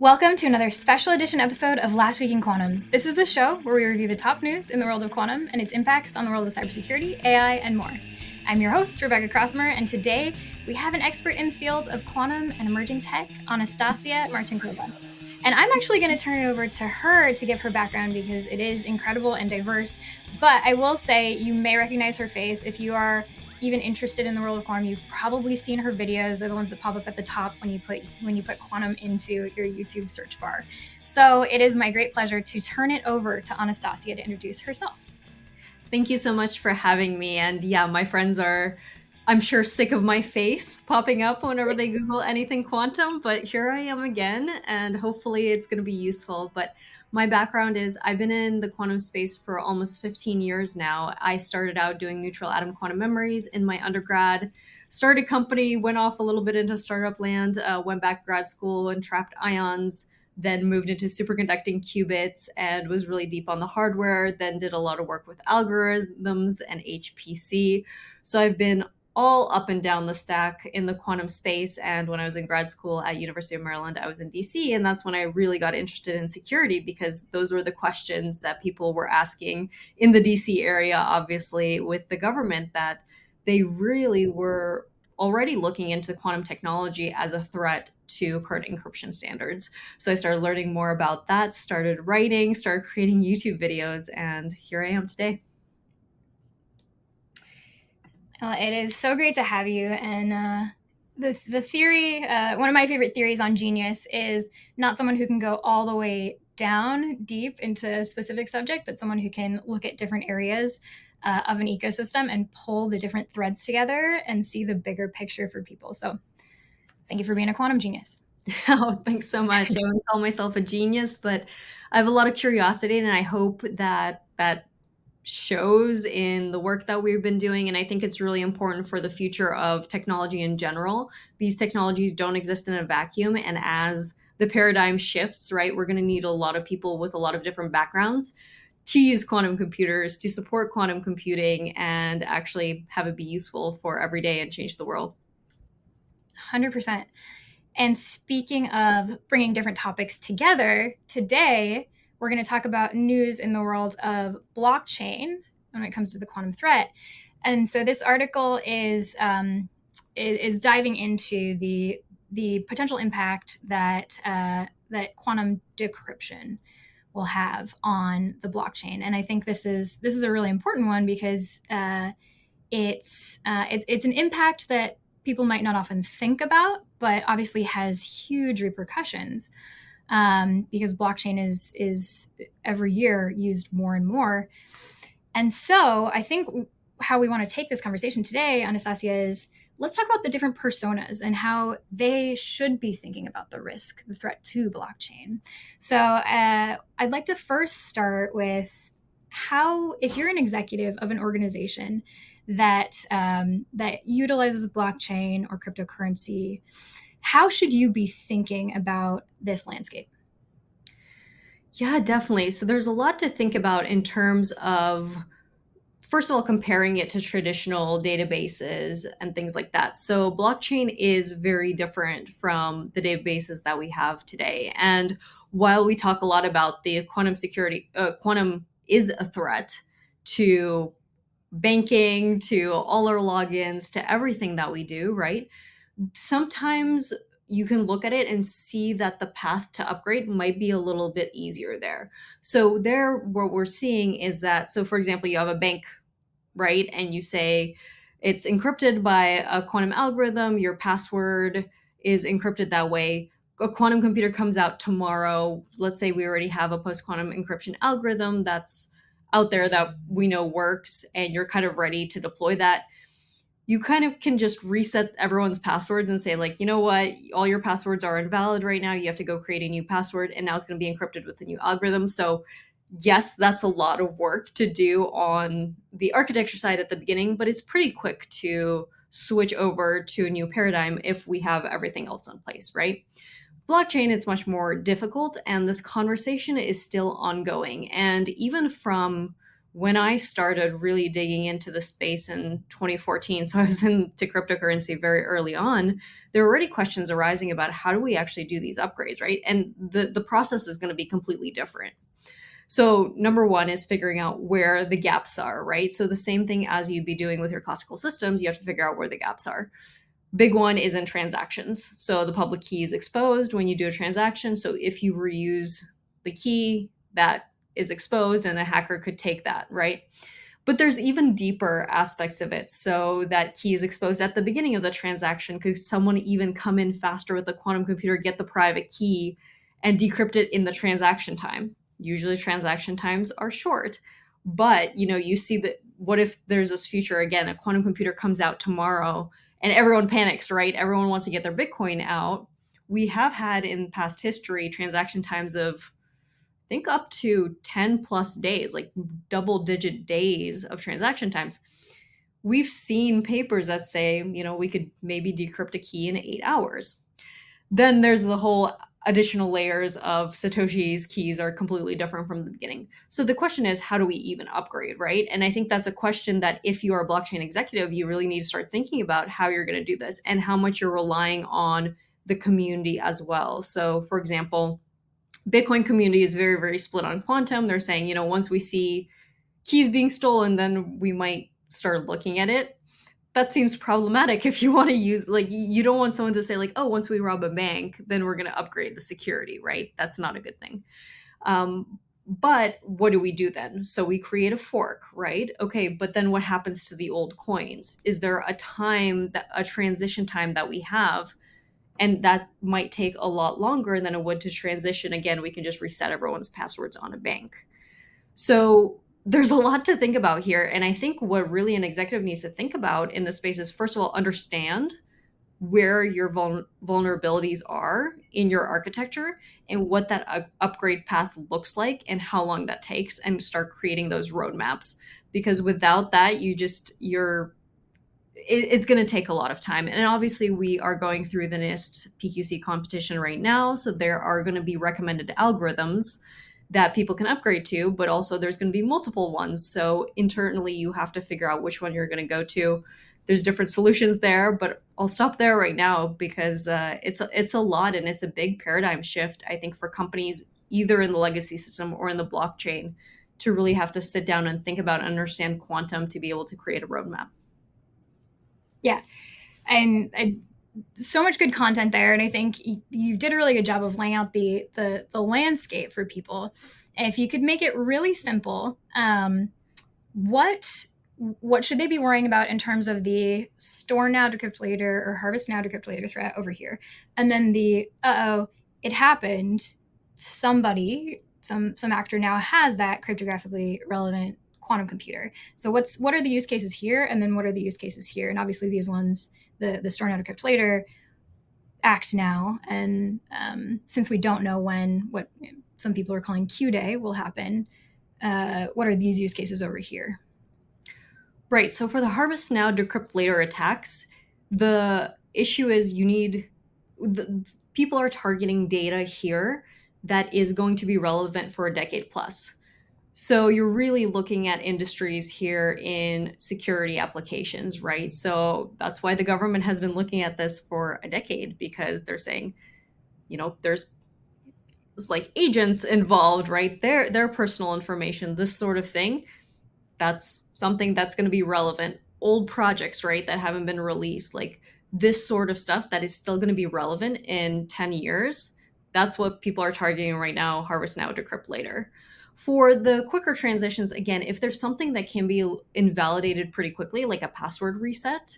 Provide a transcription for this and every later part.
Welcome to another special edition episode of Last Week in Quantum. This is the show where we review the top news in the world of quantum and its impacts on the world of cybersecurity, AI, and more. I'm your host, Rebecca Krauthamer, and today we have an expert in the fields of quantum and emerging tech, Anastasia Marchenkova. And I'm actually going to turn it over to her to give her background because it is incredible and diverse. But I will say you may recognize her face if you are even interested in the world of quantum. You've probably seen her videos. They're the ones that pop up at the top when you put quantum into your YouTube search bar. So it is my great pleasure to turn it over to Anastasia to introduce herself. Thank you so much for having me. And yeah, my friends are, I'm sure, sick of my face popping up whenever they Google anything quantum, but here I am again, and hopefully it's going to be useful. But my background is I've been in the quantum space for almost 15 years now. I started out doing neutral atom quantum memories in my undergrad, started a company, went off a little bit into startup land, went back to grad school and trapped ions, then moved into superconducting qubits and was really deep on the hardware, then did a lot of work with algorithms and HPC. So I've been all up and down the stack in the quantum space. And when I was in grad school at University of Maryland, I was in DC. And that's when I really got interested in security because those were the questions that people were asking in the DC area, obviously, with the government, that they really were already looking into quantum technology as a threat to current encryption standards. So I started learning more about that, started writing, started creating YouTube videos, and here I am today. It is so great to have you. And the theory, one of my favorite theories on genius is not someone who can go all the way down deep into a specific subject, but someone who can look at different areas of an ecosystem and pull the different threads together and see the bigger picture for people. So thank you for being a quantum genius. Oh, thanks so much. I wouldn't call myself a genius, but I have a lot of curiosity, and I hope that shows in the work that we've been doing. And I think it's really important for the future of technology in general. These technologies don't exist in a vacuum. And as the paradigm shifts, right, we're going to need a lot of people with a lot of different backgrounds to use quantum computers, to support quantum computing, and actually have it be useful for every day and change the world. 100%. And speaking of bringing different topics together, today we're going to talk about news in the world of blockchain when it comes to the quantum threat. And so this article is diving into the potential impact that that quantum decryption will have on the blockchain. And I think this is a really important one because it's an impact that people might not often think about, but obviously has huge repercussions. Because blockchain is every year used more and more. And so I think how we want to take this conversation today, Anastasia, is let's talk about the different personas and how they should be thinking about the risk, the threat to blockchain. So I'd like to first start with how, if you're an executive of an organization that utilizes blockchain or cryptocurrency, how should you be thinking about this landscape? Yeah, definitely. So there's a lot to think about in terms of, first of all, comparing it to traditional databases and things like that. So blockchain is very different from the databases that we have today. And while we talk a lot about the quantum security, quantum is a threat to banking, to all our logins, to everything that we do, right? Sometimes you can look at it and see that the path to upgrade might be a little bit easier there. So there, what we're seeing is that, so for example, you have a bank, right? And you say it's encrypted by a quantum algorithm, your password is encrypted that way. A quantum computer comes out tomorrow. Let's say we already have a post-quantum encryption algorithm that's out there that we know works, and you're kind of ready to deploy that. You kind of can just reset everyone's passwords and say, like, you know what, all your passwords are invalid right now. You have to go create a new password, and now it's going to be encrypted with the new algorithm. So yes, that's a lot of work to do on the architecture side at the beginning, but it's pretty quick to switch over to a new paradigm if we have everything else in place, right? Blockchain is much more difficult, and this conversation is still ongoing. And even from when I started really digging into the space in 2014, so I was into cryptocurrency very early on, there were already questions arising about how do we actually do these upgrades, right? And the process is going to be completely different. So number one is figuring out where the gaps are, right? So the same thing as you'd be doing with your classical systems, you have to figure out where the gaps are. Big one is in transactions. So the public key is exposed when you do a transaction. So if you reuse the key, that is exposed and a hacker could take that, right? But there's even deeper aspects of it. So that key is exposed at the beginning of the transaction. Could someone even come in faster with a quantum computer, get the private key, and decrypt it in the transaction time? Usually transaction times are short. But you see that what if there's this future again, a quantum computer comes out tomorrow and everyone panics, right? Everyone wants to get their Bitcoin out. We have had in past history transaction times of think up to 10 plus days, like double digit days of transaction times. We've seen papers that say, we could maybe decrypt a key in 8 hours. Then there's the whole additional layers of Satoshi's keys are completely different from the beginning. So the question is, how do we even upgrade, right? And I think that's a question that if you are a blockchain executive, you really need to start thinking about how you're going to do this and how much you're relying on the community as well. So for example, Bitcoin community is very, very split on quantum. They're saying, once we see keys being stolen, then we might start looking at it. That seems problematic if you want to use, like, you don't want someone to say, like, oh, once we rob a bank, then we're going to upgrade the security, right? That's not a good thing. But what do we do then? So we create a fork, right? Okay, but then what happens to the old coins? Is there a transition time that we have? And that might take a lot longer than it would to transition. Again, we can just reset everyone's passwords on a bank. So there's a lot to think about here. And I think what really an executive needs to think about in this space is, first of all, understand where your vulnerabilities are in your architecture and what that upgrade path looks like and how long that takes, and start creating those roadmaps. Because without that, it's going to take a lot of time. And obviously, we are going through the NIST PQC competition right now. So there are going to be recommended algorithms that people can upgrade to, but also there's going to be multiple ones. So internally, you have to figure out which one you're going to go to. There's different solutions there, but I'll stop there right now because it's a lot, and it's a big paradigm shift, I think, for companies either in the legacy system or in the blockchain to really have to sit down and think about and understand quantum to be able to create a roadmap. Yeah. And so much good content there. And I think you did a really good job of laying out the landscape for people. And if you could make it really simple, what should they be worrying about in terms of the store now, decrypt later, or harvest now, decrypt later threat over here? And then the, it happened, somebody, some actor now has that cryptographically relevant quantum computer. So what are the use cases here? And then what are the use cases here? And obviously these ones, the store now, decrypt later, act now. And since we don't know when what some people are calling Q day will happen, what are these use cases over here? Right. So for the harvest now, decrypt later attacks, the issue is people are targeting data here that is going to be relevant for a decade plus. So you're really looking at industries here in security applications, right? So that's why the government has been looking at this for a decade, because they're saying, there's like agents involved, right? Their personal information, this sort of thing. That's something that's going to be relevant. Old projects, right, that haven't been released, like this sort of stuff that is still going to be relevant in 10 years. That's what people are targeting right now, harvest now, decrypt later. For the quicker transitions, again, if there's something that can be invalidated pretty quickly, like a password reset,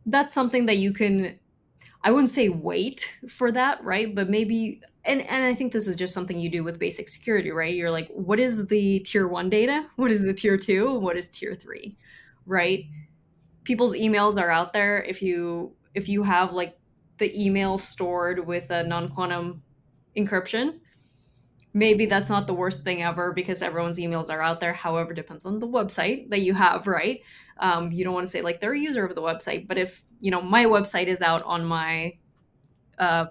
that's something that you can, I wouldn't say wait for that, right? But maybe, and I think this is just something you do with basic security, right? You're like, what is the tier 1 data? What is the tier 2? And what is tier 3, right? People's emails are out there. If you have like the email stored with a non-quantum encryption, maybe that's not the worst thing ever because everyone's emails are out there. However, depends on the website that you have, right? You don't want to say like they're a user of the website, but if my website is out on my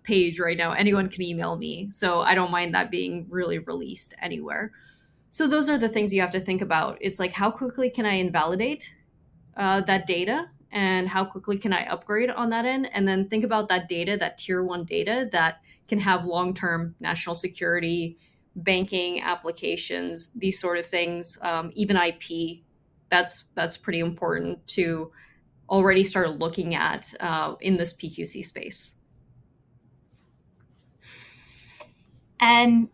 page right now, anyone can email me, so I don't mind that being really released anywhere. So those are the things you have to think about. It's like, how quickly can I invalidate that data, and how quickly can I upgrade on that end? And then think about that data, that tier one data that can have long term national security, banking applications, these sort of things, even IP. That's pretty important to already start looking at in this PQC space. And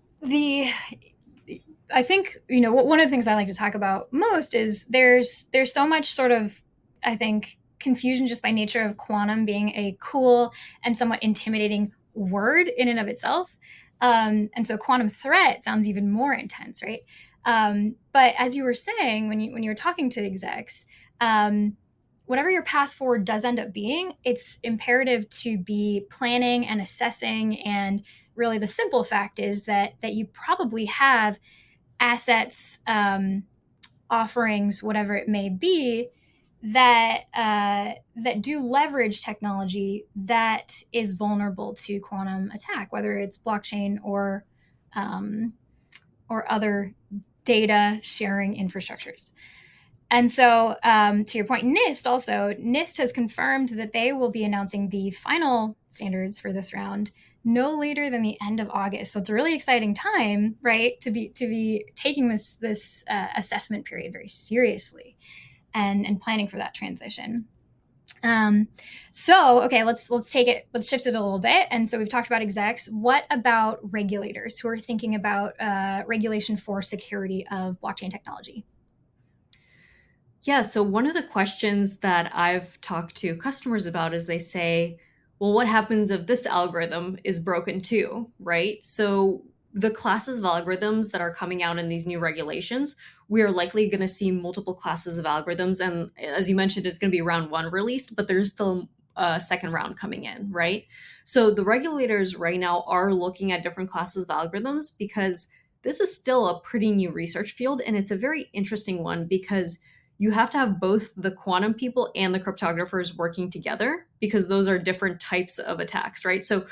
I think, you know, one of the things I like to talk about most is there's so much sort of, I think, confusion just by nature of quantum being a cool and somewhat intimidating word in and of itself. And so quantum threat sounds even more intense, right? But as you were saying, when you were talking to execs, whatever your path forward does end up being, it's imperative to be planning and assessing. And really, the simple fact is that you probably have assets, offerings, whatever it may be, that do leverage technology that is vulnerable to quantum attack, whether it's blockchain um, or other data sharing infrastructures. And so, to your point, NIST has confirmed that they will be announcing the final standards for this round no later than the end of August. So it's a really exciting time, right, to be taking this assessment period very seriously and planning for that transition. Um, so okay, let's shift it a little bit. And so we've talked about execs. What about regulators who are thinking about regulation for security of blockchain technology? Yeah, so one of the questions that I've talked to customers about is they say, well, what happens if this algorithm is broken too, right? So the classes of algorithms that are coming out in these new regulations, we are likely going to see multiple classes of algorithms. And as you mentioned, it's going to be round one released, but there's still a second round coming in, right? So the regulators right now are looking at different classes of algorithms because this is still a pretty new research field. And it's a very interesting one because you have to have both the quantum people and the cryptographers working together because those are different types of attacks, right? So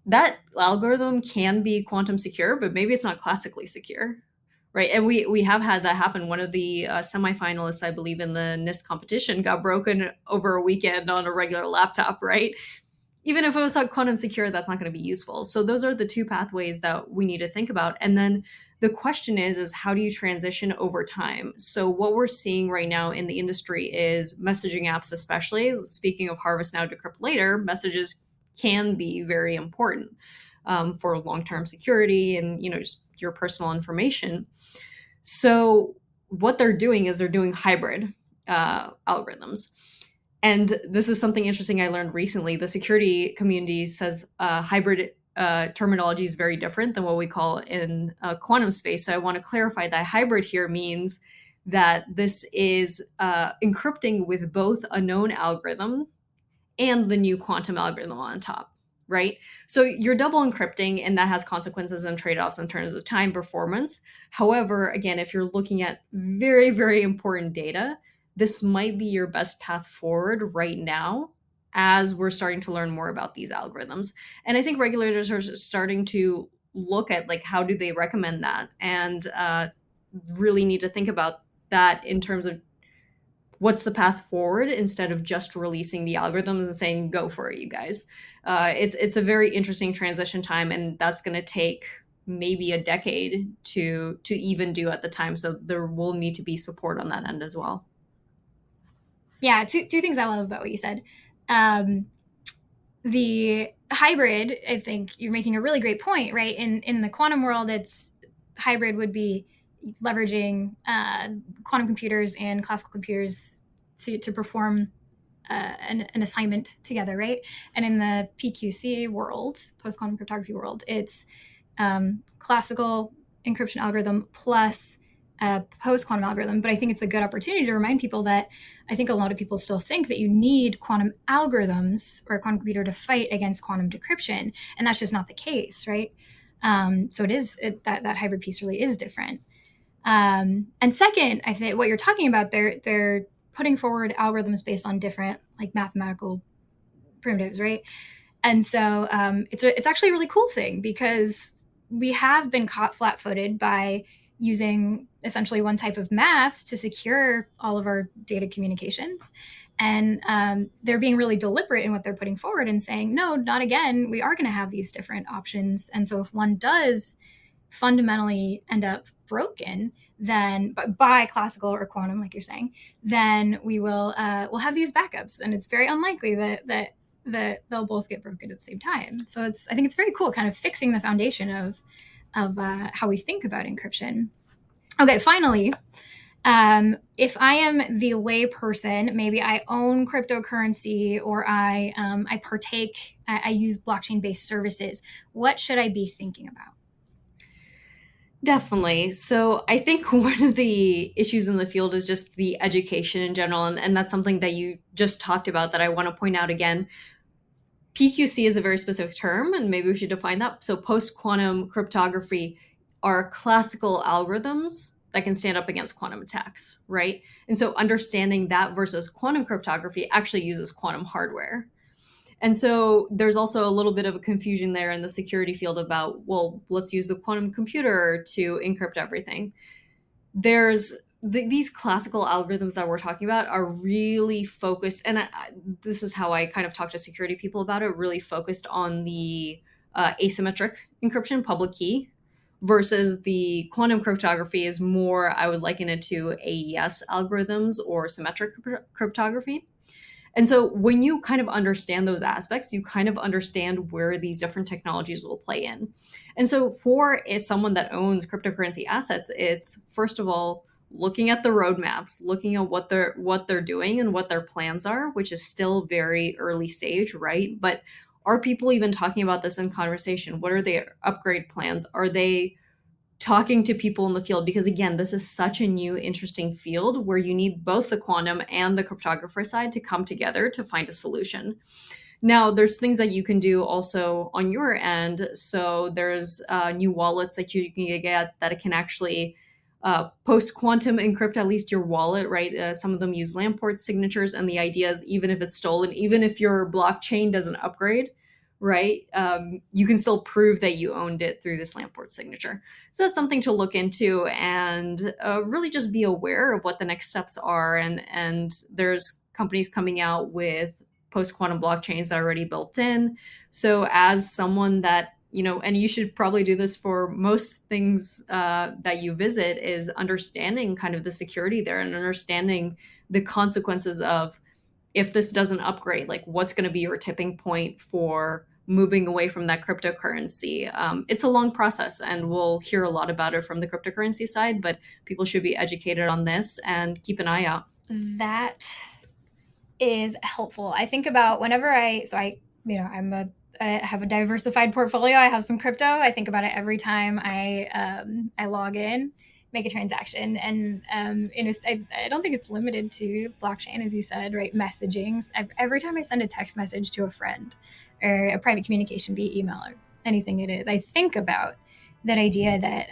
that algorithm can be quantum secure, but maybe it's not classically secure, right? And we have had that happen. One of the semifinalists, I believe, in the NIST competition got broken over a weekend on a regular laptop, right? Even if it was quantum secure, that's not going to be useful. So those are the two pathways that we need to think about. And then the question is how do you transition over time? So what we're seeing right now in the industry is messaging apps, especially speaking of harvest now, decrypt later, messages can be very important for long-term security and just your personal information. So what they're doing is they're doing hybrid algorithms. And this is something interesting I learned recently. The security community says hybrid terminology is very different than what we call in quantum space. So I want to clarify that hybrid here means that this is encrypting with both a known algorithm and the new quantum algorithm on top, right? So you're double encrypting, and that has consequences and trade offs in terms of time performance. However, again, if you're looking at very, very important data, this might be your best path forward right now as we're starting to learn more about these algorithms. And I think regulators are starting to look at like how do they recommend that, and really need to think about that in terms of what's the path forward instead of just releasing the algorithms and saying go for it, you guys. It's a very interesting transition time, and that's going to take maybe a decade to even do at the time. So there will need to be support on that end as well. Yeah, two things I love about what you said. Um, the hybrid, I think you're making a really great point, right? In the quantum world, it's hybrid would be leveraging quantum computers and classical computers to perform an assignment together, right? And in the PQC world, post quantum cryptography world, it's classical encryption algorithm plus post quantum algorithm. But I think it's a good opportunity to remind people that I think a lot of people still think that you need quantum algorithms or a quantum computer to fight against quantum decryption, and that's just not the case, right? So that hybrid piece really is different. And second, I think what you're talking about, they're putting forward algorithms based on different like mathematical primitives, right? And so it's actually a really cool thing because we have been caught flat-footed by using essentially one type of math to secure all of our data communications. And they're being really deliberate in what they're putting forward and saying, no, not again. We are going to have these different options. And so if one does fundamentally end up broken, then by classical or quantum, like you're saying, then we'll have these backups, and it's very unlikely that they'll both get broken at the same time. So I think it's very cool, kind of fixing the foundation of how we think about encryption. Okay, finally, if I am the lay person, maybe I own cryptocurrency or I partake, I use blockchain-based services. What should I be thinking about? Definitely. So I think one of the issues in the field is just the education in general. And that's something that you just talked about that I want to point out again. PQC is a very specific term, and maybe we should define that. So post-quantum cryptography are classical algorithms that can stand up against quantum attacks, right? And so understanding that versus quantum cryptography actually uses quantum hardware. And so there's also a little bit of a confusion there in the security field about, well, let's use the quantum computer to encrypt everything. There's these classical algorithms that we're talking about are really focused, and this is how I kind of talk to security people about it, really focused on the asymmetric encryption, public key, versus the quantum cryptography is more, I would liken it to AES algorithms or symmetric cryptography. And so when you kind of understand those aspects, you kind of understand where these different technologies will play in. And so for someone that owns cryptocurrency assets, it's first of all looking at the roadmaps, looking at what they're doing and what their plans are, which is still very early stage, right? But are people even talking about this in conversation? What are their upgrade plans? Are they talking to people in the field? Because again, this is such a new, interesting field where you need both the quantum and the cryptographer side to come together to find a solution. Now, there's things that you can do also on your end. So there's new wallets that you can get that can actually post-quantum encrypt at least your wallet, right? Some of them use Lamport signatures, and the idea is even if it's stolen, even if your blockchain doesn't upgrade, right? You can still prove that you owned it through this Lamport signature. So that's something to look into, and really just be aware of what the next steps are. And there's companies coming out with post-quantum blockchains that are already built in. So as someone that, and you should probably do this for most things that you visit, is understanding kind of the security there and understanding the consequences of if this doesn't upgrade, like what's going to be your tipping point for moving away from that cryptocurrency. It's a long process, and we'll hear a lot about it from the cryptocurrency side, but people should be educated on this and keep an eye out. That is helpful. I think about whenever I have a diversified portfolio. I have some crypto. I think about it every time I log in, make a transaction. And I don't think it's limited to blockchain, as you said, right? Messaging. Every time I send a text message to a friend or a private communication via email or anything it is, I think about that idea that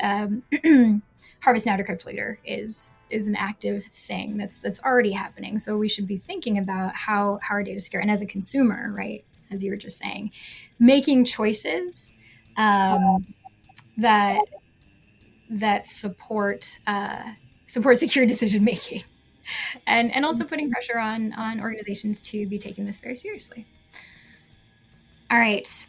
Harvest Now Decrypt Later is an active thing that's already happening. So we should be thinking about how our data is secure. And as a consumer, right, as you were just saying, making choices that support secure decision making, and also putting pressure on organizations to be taking this very seriously. All right.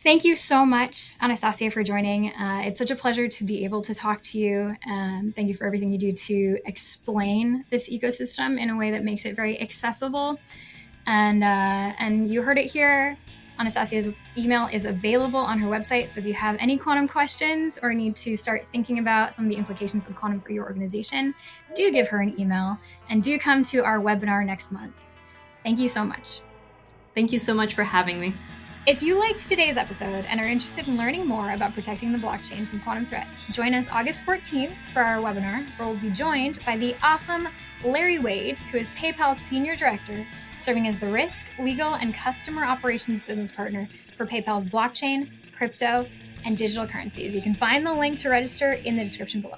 Thank you so much, Anastasia, for joining. It's such a pleasure to be able to talk to you. Thank you for everything you do to explain this ecosystem in a way that makes it very accessible. And you heard it here. Anastasia's email is available on her website. So if you have any quantum questions or need to start thinking about some of the implications of quantum for your organization, do give her an email and do come to our webinar next month. Thank you so much. Thank you so much for having me. If you liked today's episode and are interested in learning more about protecting the blockchain from quantum threats, join us August 14th for our webinar, where we'll be joined by the awesome Larry Wade, who is PayPal's Senior Director, serving as the risk, legal, and customer operations business partner for PayPal's blockchain, crypto, and digital currencies. You can find the link to register in the description below.